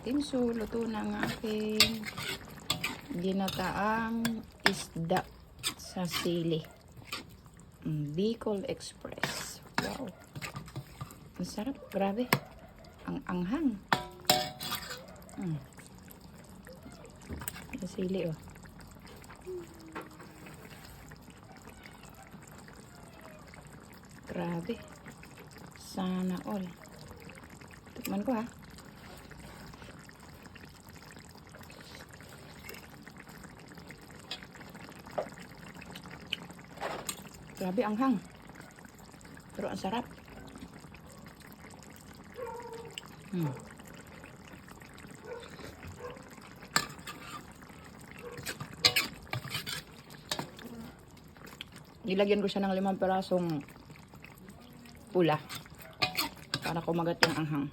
Tinso, luto na ang aking ginataang isda sa sili. Bicol Express. Wow. Masarap. Grabe. Ang anghang. Sa sili, oh. Grabe. Sana all. Tikman ko, ha. Grabe, anghang. Pero ang sarap. Nilagyan ko siya ng 5 pirasong pula para kumagat yung anghang.